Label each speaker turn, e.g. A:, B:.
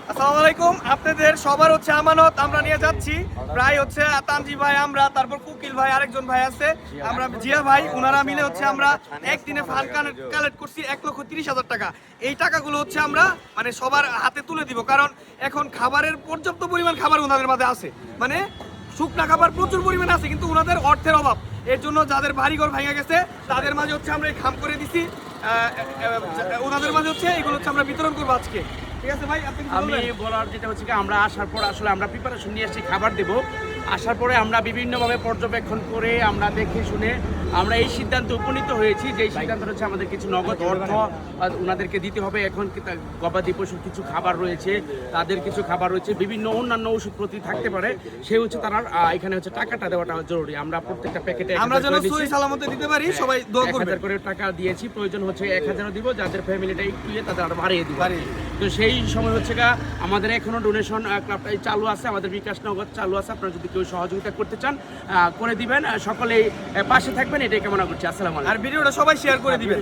A: আসসালামু আলাইকুম। আপনাদের সবার হচ্ছে আমানত আমরা নিয়ে যাচ্ছি। প্রায় হচ্ছে তানজি ভাই, আমরা, তারপর কুকিল ভাই, আরেকজন ভাই আছে, আমরা জিয়া ভাই, ওনারা মিলে হচ্ছে আমরা একদিনে ফান্ড কালেক্ট করছি 1,30,000 টাকা। এই টাকাগুলো হচ্ছে আমরা মানে সবার হাতে তুলে দিব, কারণ এখন খাবারের পর্যাপ্ত পরিমাণ খাবার ওনাদের মাঝে আছে, মানে শুকনা খাবার প্রচুর পরিমাণে আছে, কিন্তু ওনাদের অর্থের অভাব। এর জন্য যাদের বাড়িঘর ভেঙে গেছে তাদের মাঝে হচ্ছে আমরা এই খাম করে দিছি। ওনাদের মাঝে হচ্ছে এগুলো হচ্ছে আমরা বিতরণ করবো আজকে। ঠিক আছে ভাই, আপনি কিছু
B: আমি
A: বলবেন?
B: বলার যেটা হচ্ছে কি, আমরা আসার পর আসলে আমরা প্রিপারেশন নিয়ে এসেছি খাবার দেব। আসার পরে আমরা বিভিন্নভাবে পর্যবেক্ষণ করে আমরা দেখে শুনে আমরা এই সিদ্ধান্তে উপনীত হয়েছি যে এই সিদ্ধান্ত হচ্ছে আমাদের কিছু নগদ অর্থ ওনাদেরকে দিতে হবে। এখন গবাদি পশুর কিছু খাবার রয়েছে, তাদের কিছু খাবার রয়েছে, বিভিন্ন অন্যান্য ওষুধপত্র থাকতে পারে, সে হচ্ছে তারা এখানে হচ্ছে টাকাটা দেওয়াটা জরুরি। আমরা প্রত্যেকটা প্যাকেটে
A: আমরা যেন সহি সালামতে দিতে পারি, সবাই দোয়া করবেন।
B: 1000 করে টাকা দিয়েছি, প্রয়োজন হচ্ছে 1000 দিব, যাদের ফ্যামিলিটা একটু তাদের আরো বাড়িয়ে দিব। তো সেই সময় হচ্ছে আমাদের এখনো ডোনেশন ক্লাবটাই চালু আছে, আমাদের বিকাশ নগদ চালু আছে। আপনারা যদি কেউ সহযোগিতা করতে চান করে দিবেন, সকলেই পাশে থাকবেন, এটাই কামনা করছি। আসসালামু আলাইকুম।
A: আর ভিডিওটা সবাই শেয়ার করে দিবেন।